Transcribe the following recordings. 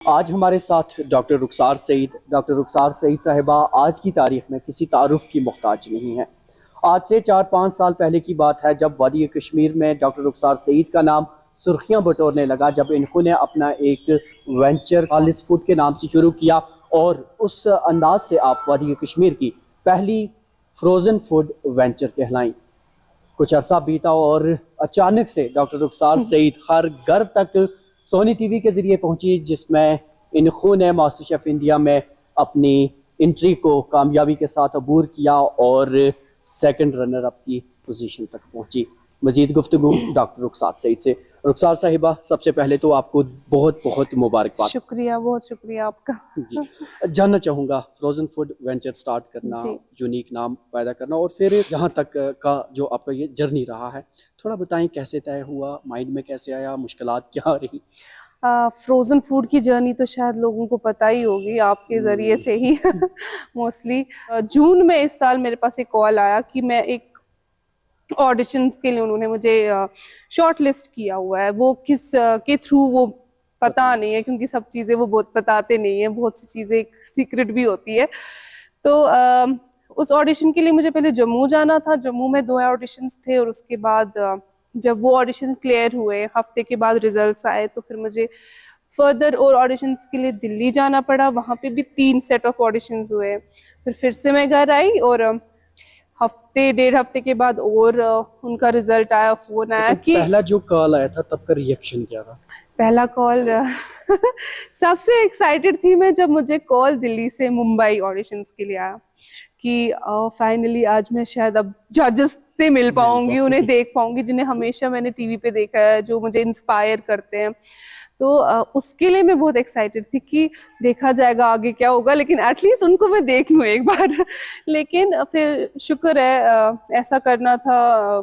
आज हमारे साथ डॉक्टर रुखसार सईद। डॉक्टर रुखसार सईद साहिबा आज की तारीख में किसी तारुफ की मोहताज नहीं है। आज से 4-5 साल पहले की बात है जब वादी कश्मीर में डॉक्टर रुखसार सईद का नाम सुर्खियां बटोरने लगा, जब इन्होंने अपना एक वेंचर खालिस फूड के नाम से शुरू किया और उस अंदाज से आप वादी कश्मीर की पहली फ्रोज़न फूड वेंचर कहलाई। कुछ अरसा बीता और अचानक से डॉक्टर रुखसार सईद हर घर तक सोनी टीवी के जरिए पहुंची, जिसमें इन्होंने मास्टर शेफ इंडिया में अपनी एंट्री को कामयाबी के साथ अबूर किया और सेकंड रनर अप की पोजीशन तक पहुंची। मजीद गुफ्तगू डॉक्टर रुखसार सईद से। रुखसार साहिबा, सबसे पहले तो आपको बहुत बहुत मुबारकबाद। शुक्रिया, बहुत शुक्रिया आपका। जी, जानना चाहूँगा फ्रोज़न फूड वेंचर स्टार्ट करना, यूनिक नाम पैदा करना और फिर यहाँ तक का जो आपका ये जर्नी रहा है, थोड़ा बताएं कैसे तय हुआ, माइंड में कैसे आया, मुश्किलात क्या रही? फ्रोज़न फूड की जर्नी तो शायद लोगों को पता ही होगी आपके ज़रिए से ही मोस्टली। जून में इस साल मेरे पास एक कॉल आया कि मैं एक ऑडिशंस के लिए उन्होंने मुझे शॉर्ट लिस्ट किया हुआ है। वो किस के थ्रू वो पता नहीं है, क्योंकि सब चीज़ें वो बहुत बताते नहीं है, बहुत सी चीज़ें एक सीक्रेट भी होती है। तो उस ऑडिशन के लिए मुझे पहले जम्मू जाना था। जम्मू में 2 ऑडिशंस थे और उसके बाद जब वो ऑडिशन क्लियर हुए, हफ्ते के बाद रिजल्ट्स आए, तो फिर मुझे फर्दर और ऑडिशंस के लिए दिल्ली जाना पड़ा। वहाँ पे भी 3 सेट ऑफ ऑडिशंस हुए। फिर से मैं घर आई और हफ्ते 1.5 हफ्ते के बाद और उनका रिजल्ट आया, फोन आया कि पहला जो कॉल आया था तब का रिएक्शन क्या था? पहला कॉल सबसे एक्साइटेड थी मैं जब मुझे कॉल दिल्ली से मुंबई ऑडिशंस के लिए आया कि फाइनली आज मैं शायद अब जजेस से मिल पाऊंगी, उन्हें देख पाऊंगी जिन्हें हमेशा मैंने टीवी पे देखा है, जो मुझे इंस्पायर करते हैं। तो उसके लिए मैं बहुत एक्साइटेड थी कि देखा जाएगा आगे क्या होगा, लेकिन एटलीस्ट उनको मैं देख लूँ एक बार। लेकिन फिर शुक्र है, ऐसा करना था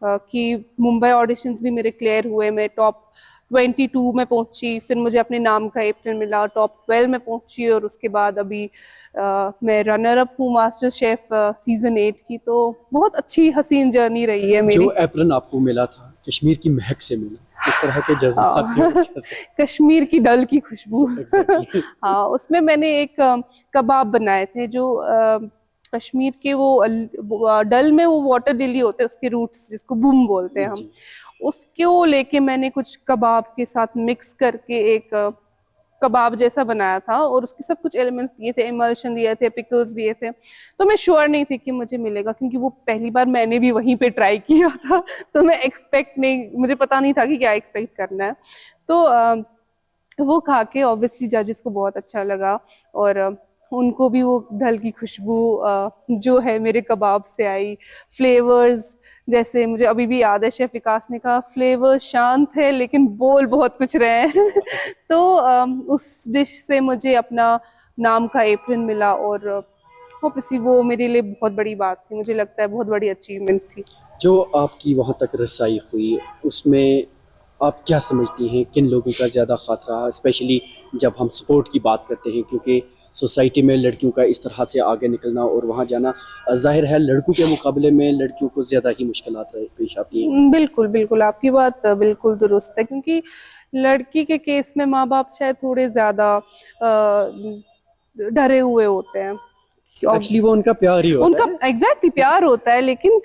कि मुंबई ऑडिशंस भी मेरे क्लियर हुए। मैं टॉप 22 में पहुंची, फिर मुझे अपने नाम का एप्रन मिला, टॉप 12 में पहुंची और उसके बाद अभी मैं रनर अप हूँ मास्टर शेफ सीजन 8 की। तो बहुत अच्छी हसीन जर्नी रही है मेरी। जो एप्रन आपको मिला था कश्मीर की महक से मिला, किस तरह के जज्बात थे? कश्मीर की डल की खुशबू। Exactly. हाँ, उसमें मैंने एक कबाब बनाए थे जो कश्मीर के वो डल में वो वाटर लिली होते हैं, उसके रूट्स जिसको बूम बोलते हैं हम, उसको लेके मैंने कुछ कबाब के साथ मिक्स करके एक कबाब जैसा बनाया था और उसके साथ कुछ एलिमेंट्स दिए थे, इमल्शन दिए थे, पिकल्स दिए थे। तो मैं श्योर नहीं थी कि मुझे मिलेगा, क्योंकि वो पहली बार मैंने भी वहीं पे ट्राई किया था। तो मैं एक्सपेक्ट नहीं, मुझे पता नहीं था कि क्या एक्सपेक्ट करना है। तो वो खा के ऑब्वियसली जजेस को बहुत अच्छा लगा और उनको भी वो ढल की खुशबू जो है मेरे कबाब से आई। फ्लेवर्स जैसे मुझे अभी भी याद है, शेफ विकास ने कहा फ्लेवर शांत है लेकिन बोल बहुत कुछ रहे हैं। तो उस डिश से मुझे अपना नाम का एप्रन मिला और ऑब्वियसली वो मेरे लिए बहुत बड़ी बात थी, मुझे लगता है बहुत बड़ी अचीवमेंट थी। जो आपकी वहाँ तक रसाई हुई उसमें आप क्या समझती हैं, किन लोगों का ज़्यादा खतरा, स्पेशली जब हम सपोर्ट की बात करते हैं, क्योंकि सोसाइटी में लड़कियों का इस तरह से आगे निकलना और वहाँ जाना जाहिर है लड़कों के मुकाबले में लड़कियों को ज़्यादा ही मुश्किलात पेश आती हैं। बिल्कुल बिल्कुल, आपकी बात बिल्कुल दुरुस्त है, क्योंकि लड़की के केस में माँ बाप शायद थोड़े ज़्यादा डरे हुए होते हैं। एक्चुअली वो उनका प्यार ही होता उनका है। एग्जैक्टली प्यार होता है, लेकिन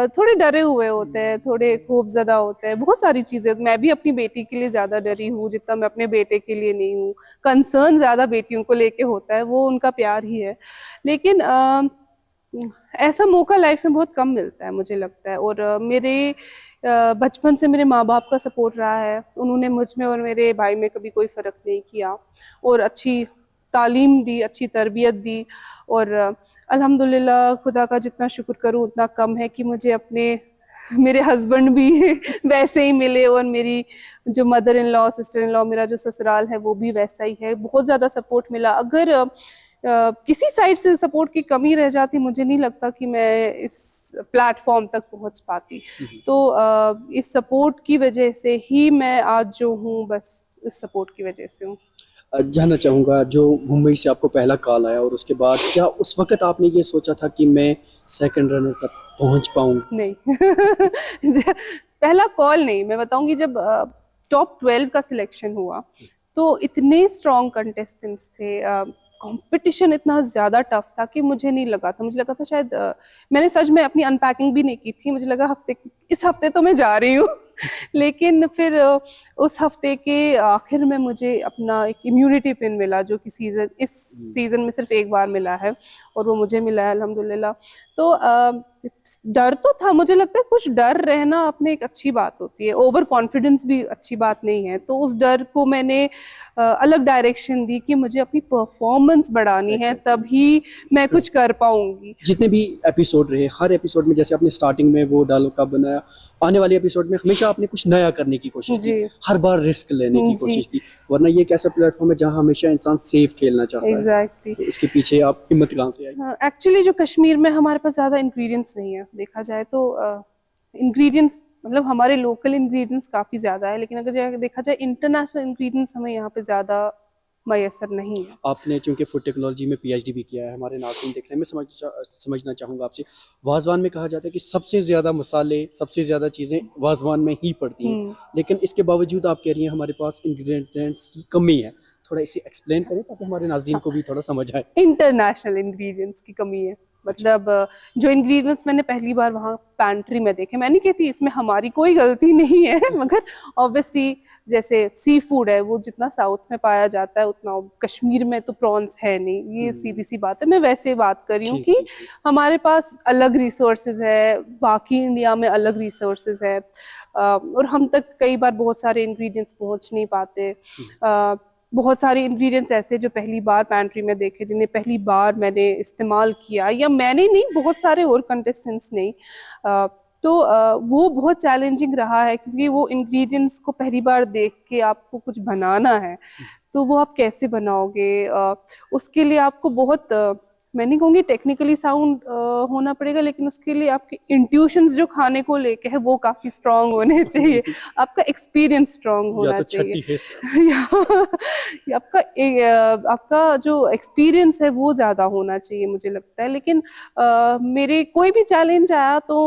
थोड़े डरे हुए होते हैं, थोड़े खौफजदा होते हैं, बहुत सारी चीजें। मैं भी अपनी बेटी के लिए ज्यादा डरी हूँ जितना मैं अपने बेटे के लिए नहीं हूँ। कंसर्न ज्यादा बेटियों को लेके होता है, वो उनका प्यार ही है। लेकिन ऐसा मौका लाइफ में बहुत कम मिलता है मुझे लगता है। और मेरे बचपन से मेरे माँ बाप का सपोर्ट रहा है, उन्होंने मुझ में और मेरे भाई में कभी कोई फ़र्क नहीं किया और अच्छी तालीम दी, अच्छी तरबियत दी। और अल्हम्दुलिल्लाह खुदा का जितना शुक्र करूँ उतना कम है कि मुझे अपने मेरे हस्बैंड भी वैसे ही मिले और मेरी जो mother in law, sister in law, मेरा जो ससुराल है वो भी वैसा ही है। बहुत ज़्यादा सपोर्ट मिला। अगर किसी साइड से सपोर्ट की कमी रह जाती, मुझे नहीं लगता कि मैं इस प्लेटफॉर्म तक पहुंच पाती। तो इस सपोर्ट की वजह से ही मैं आज जो हूँ, बस इस सपोर्ट की वजह से हूँ। जानना चाहूँगा, जो मुंबई से आपको पहला कॉल आया और उसके बाद क्या उस वक्त आपने ये सोचा था कि मैं सेकंड रनर तक पहुँच पाऊँ? नहीं। पहला कॉल नहीं, मैं बताऊंगी जब टॉप 12 का सिलेक्शन हुआ तो इतने स्ट्रॉन्ग कंटेस्टेंट्स थे, कंपटीशन इतना ज़्यादा टफ था कि मुझे नहीं लगा था, मुझे लगा था शायद मैंने सच में अपनी अनपैकिंग भी नहीं की थी, मुझे लगा इस हफ्ते तो मैं जा रही हूँ लेकिन फिर उस हफ्ते के आखिर में मुझे अपना एक इम्यूनिटी पिन मिला, जो कि इस सीज़न में सिर्फ एक बार मिला है और वो मुझे मिला है अल्हम्दुलिल्लाह। तो डर तो था, मुझे लगता है कुछ डर रहना अपने एक अच्छी बात होती है, ओवर कॉन्फिडेंस भी अच्छी बात नहीं है। तो उस डर को मैंने अलग डायरेक्शन दी कि मुझे अपनी परफॉर्मेंस बढ़ानी है, तभी मैं कुछ कर पाऊंगी। जितने भी एपिसोड रहे, हर एपिसोड में जैसे आपने स्टार्टिंग में वो डायलॉग का बनाया, आने वाले एपिसोड में हमेशा आपने कुछ नया करने की कोशिश की, जी हर बार रिस्क लेने की जी कोशिश की, वरना ये एक ऐसा प्लेटफॉर्म है जहां हमेशा इंसान सेफ खेलना चाहता है। एग्जैक्टली। तो इसके पीछे आप हिम्मत कहाँ से आई? एक्चुअली जो कश्मीर में हमारे पास ज़्यादा इंग्रेडिएंट्स नहीं है, देखा जाए तो इंग्रेडिएंट्स मतलब हमारे लोकल इंग्रेडिएंट्स काफ़ी ज़्यादा है, लेकिन अगर देखा जाए इंटरनेशनल इंग्रेडिएंट्स हमें यहाँ पे ज़्यादा मैसर नहीं है। आपने चूंकि फूड टेक्नोलॉजी में पीएचडी भी किया है, हमारे नाज़रीन देख रहे हैं, मैं समझना चाहूँगा आपसे, वाजवान में कहा जाता है कि सबसे ज़्यादा मसाले, सबसे ज़्यादा चीज़ें वाजवान में ही पड़ती हैं, लेकिन इसके बावजूद आप कह रही हैं हमारे पास इंग्रेडिएंट्स की कमी है। थोड़ा इसे एक्सप्लेन करें ताकि हमारे नाज़रीन को भी थोड़ा समझ आए। इंटरनेशनल इंग्रेडिएंट्स की कमी है, मतलब जो इंग्रेडिएंट्स मैंने पहली बार वहाँ पैंट्री में देखे, मैं नहीं कहती इसमें हमारी कोई गलती नहीं है मगर ऑब्वियसली जैसे सी फूड है वो जितना साउथ में पाया जाता है उतना कश्मीर में तो प्रॉन्स है नहीं, ये सीधी सी बात है। मैं वैसे बात कर रही हूँ कि हमारे पास अलग रिसोर्सेज है, बाकी इंडिया में अलग रिसोर्सेज है, और हम तक कई बार बहुत सारे इंग्रेडिएंट्स पहुँच नहीं पाते। बहुत सारे इंग्रेडिएंट्स ऐसे जो पहली बार पैंट्री में देखे, जिन्हें पहली बार मैंने इस्तेमाल किया, या मैंने नहीं, बहुत सारे और कंटेस्टेंट्स नहीं। तो वो बहुत चैलेंजिंग रहा है क्योंकि वो इंग्रेडिएंट्स को पहली बार देख के आपको कुछ बनाना है, तो वो आप कैसे बनाओगे? उसके लिए आपको बहुत मैं नहीं कहूँगी टेक्निकली साउंड होना पड़ेगा, लेकिन उसके लिए आपके इंट्यूशंस जो खाने को लेके है वो काफ़ी स्ट्रांग होने चाहिए, आपका एक्सपीरियंस स्ट्रांग होना चाहिए या आपका जो एक्सपीरियंस है वो ज़्यादा होना चाहिए मुझे लगता है। लेकिन मेरे कोई भी चैलेंज आया तो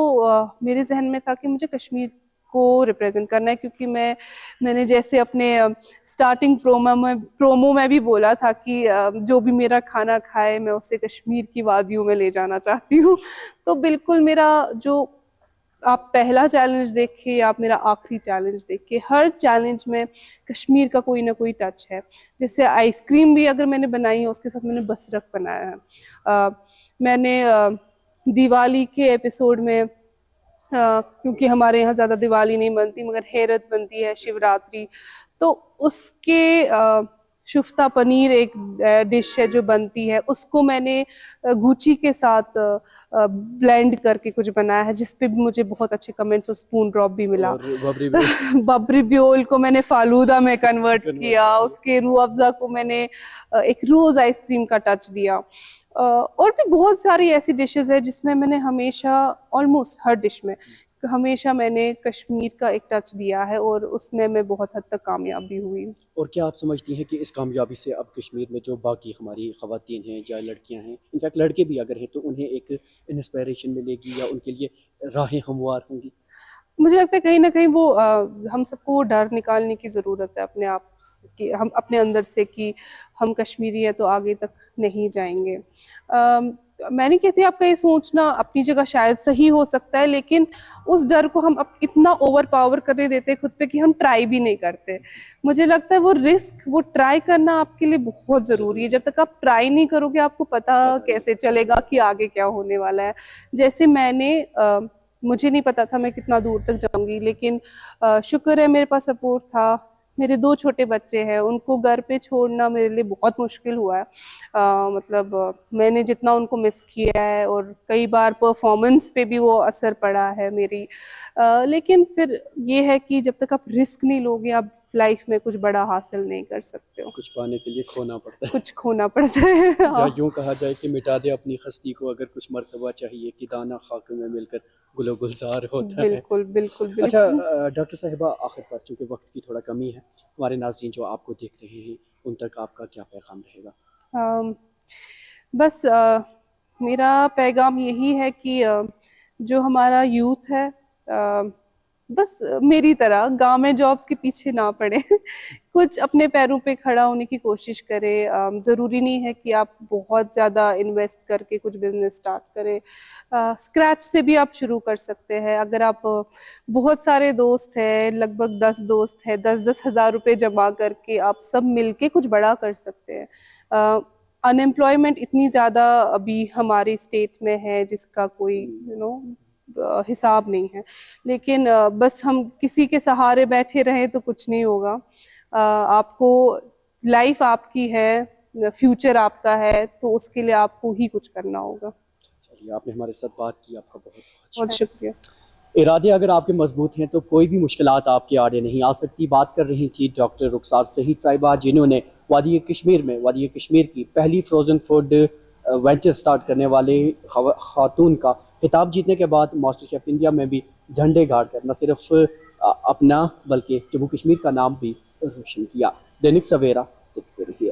मेरे जहन में था कि मुझे कश्मीर को रिप्रेजेंट करना है, क्योंकि मैंने जैसे अपने स्टार्टिंग प्रोमो में भी बोला था कि जो भी मेरा खाना खाए मैं उसे कश्मीर की वादियों में ले जाना चाहती हूँ। तो बिल्कुल मेरा जो आप पहला चैलेंज देखें या आप मेरा आखिरी चैलेंज देखें, हर चैलेंज में कश्मीर का कोई ना कोई टच है। जैसे आइसक्रीम भी अगर मैंने बनाई है उसके साथ मैंने बसरक बनाया है। मैंने दिवाली के एपिसोड में क्योंकि हमारे यहाँ ज़्यादा दिवाली नहीं बनती मगर हेरत बनती है, शिवरात्रि, तो उसके शुफ्ता पनीर एक डिश है जो बनती है, उसको मैंने गुची के साथ ब्लेंड करके कुछ बनाया है, जिस पे भी मुझे बहुत अच्छे कमेंट्स और स्पून ड्रॉप भी मिला। बबरी ब्योल को मैंने फालूदा में कन्वर्ट किया, उसके रूह अफ़ज़ा को मैंने एक रोज़ आइसक्रीम का टच दिया। और भी बहुत सारी ऐसी डिशेस है जिसमें मैंने हमेशा, ऑलमोस्ट हर डिश में हमेशा मैंने कश्मीर का एक टच दिया है और उसमें मैं बहुत हद तक कामयाब भी हुई। और क्या आप समझती हैं कि इस कामयाबी से अब कश्मीर में जो बाकी हमारी ख़वातीन हैं या लड़कियां हैं, इनफैक्ट लड़के भी अगर हैं, तो उन्हें एक इंस्पिरेशन मिलेगी या उनके लिए राहें हमवार होंगी? मुझे लगता है कहीं ना कहीं वो हम सबको वो डर निकालने की ज़रूरत है अपने आप कि हम अपने अंदर से कि हम कश्मीरी है तो आगे तक नहीं जाएंगे। मैं नहीं कहती आपका ये सोचना अपनी जगह शायद सही हो सकता है, लेकिन उस डर को हम इतना ओवर पावर करने देते हैं खुद पे कि हम ट्राई भी नहीं करते। मुझे लगता है वो रिस्क, वो ट्राई करना आपके लिए बहुत ज़रूरी है। जब तक आप ट्राई नहीं करोगे आपको पता कैसे चलेगा कि आगे क्या होने वाला है। जैसे मुझे नहीं पता था मैं कितना दूर तक जाऊंगी, लेकिन शुक्र है मेरे पास सपोर्ट था। मेरे 2 छोटे बच्चे हैं, उनको घर पे छोड़ना मेरे लिए बहुत मुश्किल हुआ है। मतलब मैंने जितना उनको मिस किया है और कई बार परफॉर्मेंस पे भी वो असर पड़ा है मेरी। लेकिन फिर ये है कि जब तक आप रिस्क नहीं लोगे आप लाइफ में कुछ बड़ा हासिल नहीं कर सकते हो। कुछ पाने के लिए खोना पड़ता है। कुछ खोना पड़ता है। या यूँ कहा जाए कि मिटा दे अपनी खस्ती को अगर कुछ मर्तबा चाहिए कि दाना खाक में मिलकर गुलो गुलजार होता है। बिल्कुल बिल्कुल अच्छा बिल्कुल। डॉक्टर साहिबा, आखिर पर चूँकि वक्त की थोड़ा कमी है, हमारे नाज़रीन जो आपको देख रहे हैं उन तक आपका क्या पैगाम रहेगा? बस मेरा पैगाम यही है कि जो हमारा यूथ है, बस मेरी तरह गांव में जॉब्स के पीछे ना पड़े कुछ अपने पैरों पे खड़ा होने की कोशिश करें। ज़रूरी नहीं है कि आप बहुत ज़्यादा इन्वेस्ट करके कुछ बिजनेस स्टार्ट करें। स्क्रैच से भी आप शुरू कर सकते हैं। अगर आप बहुत सारे दोस्त हैं, लगभग 10 दोस्त हैं, 10-10 हज़ार रुपए जमा करके आप सब मिलके कुछ बड़ा कर सकते हैं। अनएम्प्लॉयमेंट इतनी ज़्यादा अभी हमारी स्टेट में है जिसका कोई हिसाब नहीं है। लेकिन बस हम किसी के सहारे बैठे रहें तो कुछ नहीं होगा। आपको लाइफ आपकी है, फ्यूचर आपका है, तो उसके लिए आपको ही कुछ करना होगा। चलिए, आपने हमारे साथ बात की, आपका बहुत बहुत शुक्रिया। इरादे अगर आपके मजबूत हैं तो कोई भी मुश्किलात आपके आड़े नहीं आ सकती। बात कर रही थी डॉक्टर रुखसार सईद साहिबा, जिन्होंने वादी कश्मीर की पहली फ्रोजन फूड वेंचर स्टार्ट करने वाले खातून का खिताब जीतने के बाद मास्टर शेफ इंडिया में भी झंडे गाड़ कर न सिर्फ अपना बल्कि जम्मू कश्मीर का नाम भी रोशन किया। दैनिक सवेरा देखते रहिए।